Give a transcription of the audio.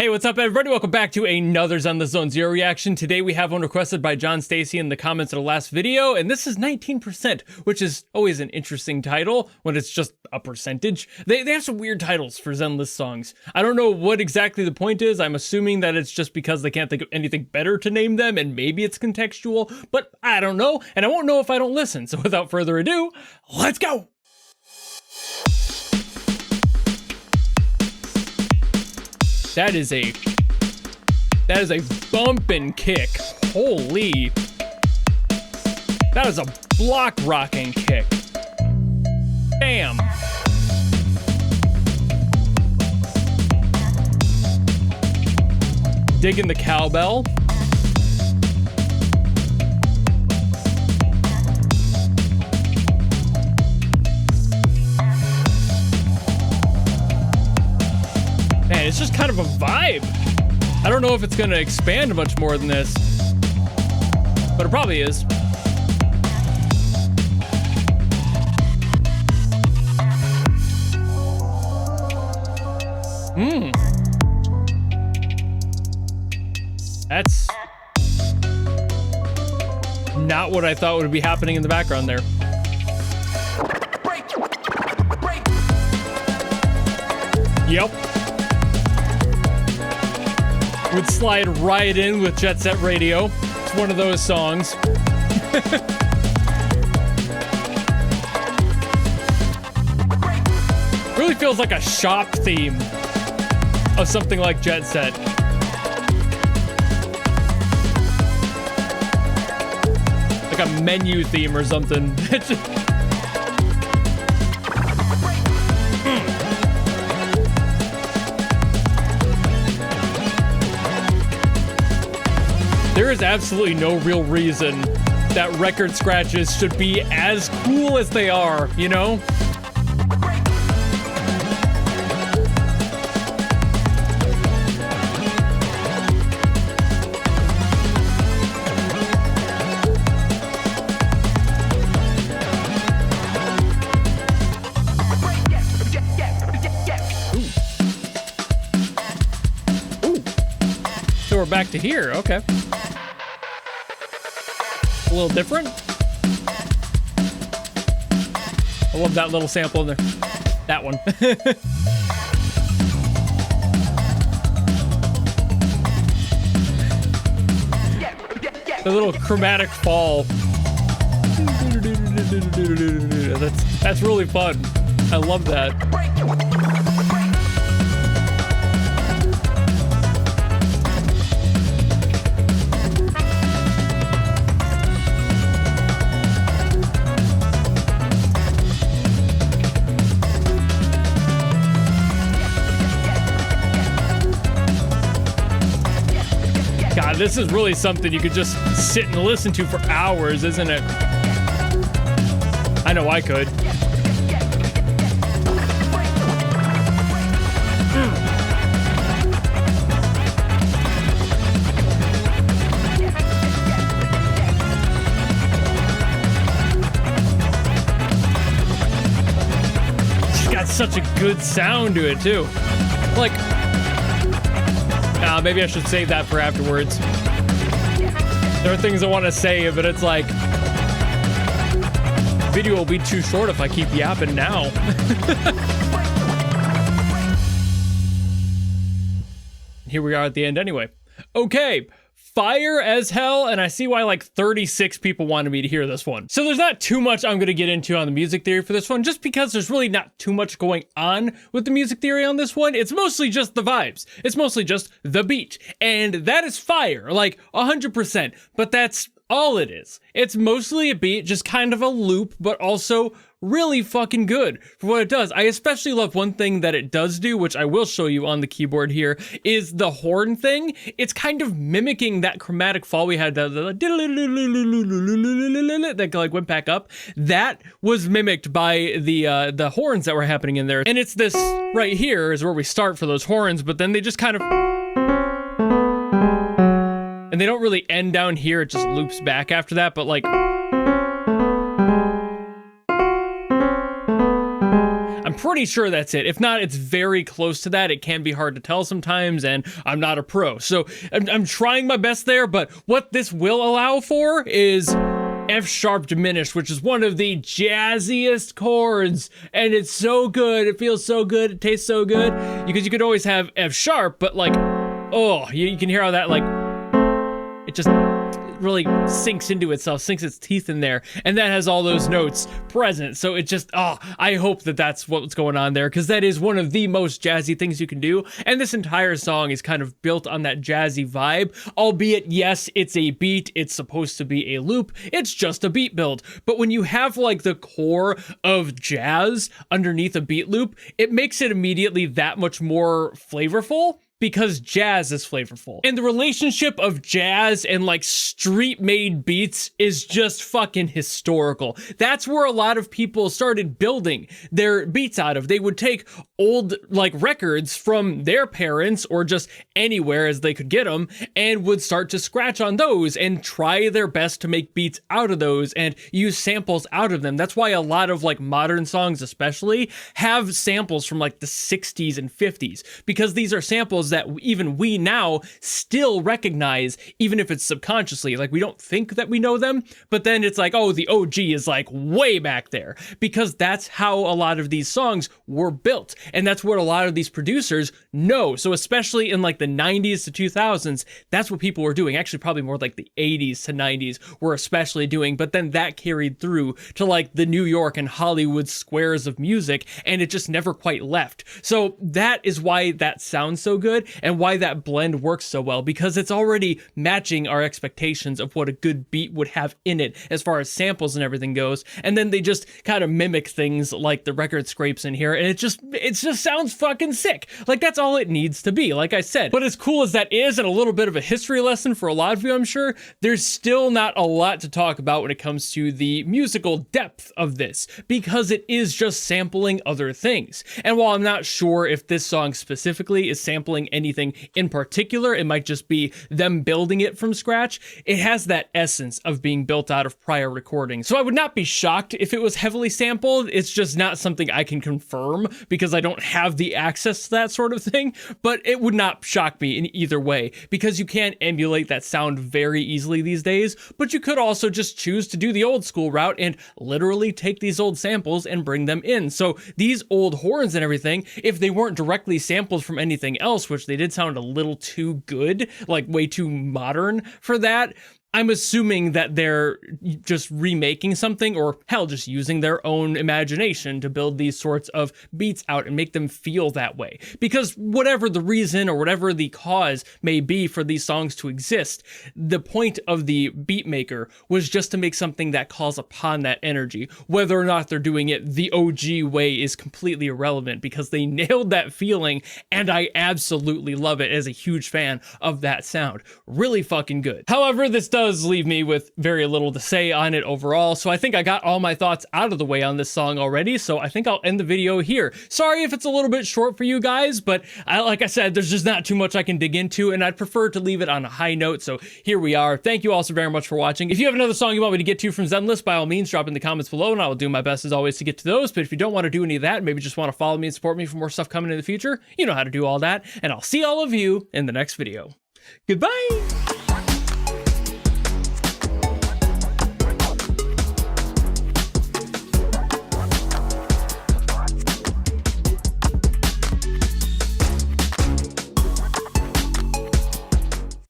Hey, what's up, everybody? Welcome back to another Zenless Zone Zero reaction. Today we have one requested by John Stacy in the comments of the last video, and this is 19%, which is always an interesting title when it's just a percentage. They have some weird titles for Zenless songs. I don't know what exactly the point is. I'm assuming that it's just because they can't think of anything better to name them, and maybe it's contextual, but I don't know, and I won't know if I don't listen. So without further ado, let's go! That is a bumpin' kick. Holy. That is a block rocking kick. Bam. Digging the cowbell. Man, it's just kind of a vibe. I don't know if it's gonna expand much more than this, but it probably is. That's not what I thought would be happening in the background there. Yep. Would slide right in with Jet Set Radio. It's one of those songs. Really feels like a shop theme of something like Jet Set. Like a menu theme or something. There is absolutely no real reason that record scratches should be as cool as they are, you know? Ooh. So we're back to here, okay. A little different. I love that little sample in there. That one. The little chromatic fall. That's really fun. I love that. God, this is really something you could just sit and listen to for hours, isn't it? I know I could. It's got such a good sound to it, too. Like, maybe I should save that for afterwards. There are things I want to say, but it's like, the video will be too short if I keep yapping now. Here we are at the end anyway. Okay. Fire as hell, and I see why like 36 people wanted me to hear this one. So there's not too much I'm going to get into on the music theory for this one, just because there's really not too much going on with the music theory on this one. It's mostly just the vibes. It's mostly just the beat, and that is fire, like 100%, but that's all it is. It's mostly a beat, just kind of a loop, but also really fucking good for what it does. I especially love one thing that it does do, which I will show you on the keyboard here, is the horn thing. It's kind of mimicking that chromatic fall we had, that like went back up. That was mimicked by the horns that were happening in there. And it's this right here is where we start for those horns, but then they just kind of, and they don't really end down here. It just loops back after that, but like, I'm pretty pretty sure that's it. If not, it's very close to that. It can be hard to tell sometimes, and I'm not a pro. So I'm trying my best there, but what this will allow for is F sharp diminished, which is one of the jazziest chords, and it's so good. It feels so good. It tastes so good. Because you could always have F sharp, but like, oh, you can hear how that, like, it just really sinks into itself, sinks its teeth in there, and that has all those notes present. So it just, I hope that that's what's going on there, because that is one of the most jazzy things you can do, and this entire song is kind of built on that jazzy vibe, albeit, yes, it's a beat, it's supposed to be a loop, it's just a beat build, but when you have like the core of jazz underneath a beat loop, it makes it immediately that much more flavorful, because jazz is flavorful. And the relationship of jazz and like street-made beats is just fucking historical. That's where a lot of people started building their beats out of. They would take old like records from their parents or just anywhere as they could get them and would start to scratch on those and try their best to make beats out of those and use samples out of them. That's why a lot of like modern songs especially have samples from like the 60s and 50s, because these are samples that even we now still recognize, even if it's subconsciously. Like, we don't think that we know them, but then it's like, oh, the OG is like way back there, because that's how a lot of these songs were built, and that's what a lot of these producers know. So especially in like the 90s to 2000s, that's what people were doing. Actually, probably more like the 80s to 90s were especially doing, but then that carried through to like the New York and Hollywood squares of music, and it just never quite left. So that is why that sounds so good, and why that blend works so well, because it's already matching our expectations of what a good beat would have in it as far as samples and everything goes, and then they just kind of mimic things like the record scrapes in here, and it just sounds fucking sick. Like, that's all it needs to be, like I said. But as cool as that is, and a little bit of a history lesson for a lot of you, I'm sure, there's still not a lot to talk about when it comes to the musical depth of this, because it is just sampling other things. And while I'm not sure if this song specifically is sampling anything in particular, it might just be them building it from scratch, it has that essence of being built out of prior recordings. So I would not be shocked if it was heavily sampled. It's just not something I can confirm because I don't have the access to that sort of thing, but it would not shock me in either way, because you can emulate that sound very easily these days, but you could also just choose to do the old school route and literally take these old samples and bring them in. So these old horns and everything, if they weren't directly sampled from anything else, which they did sound a little too good, like way too modern for that, I'm assuming that they're just remaking something, or hell, just using their own imagination to build these sorts of beats out and make them feel that way. Because whatever the reason or whatever the cause may be for these songs to exist, the point of the beat maker was just to make something that calls upon that energy. Whether or not they're doing it the OG way is completely irrelevant, because they nailed that feeling, and I absolutely love it as a huge fan of that sound. Really fucking good. However, this does leave me with very little to say on it overall, so I think I got all my thoughts out of the way on this song already, so I think I'll end the video here. Sorry if it's a little bit short for you guys, but like I said, there's just not too much I can dig into, and I'd prefer to leave it on a high note, so here we are. Thank you all so very much for watching. If you have another song you want me to get to from Zenless, by all means, drop in the comments below, and I will do my best as always to get to those. But if you don't want to do any of that, maybe just want to follow me and support me for more stuff coming in the future, you know how to do all that, and I'll see all of you in the next video. Goodbye!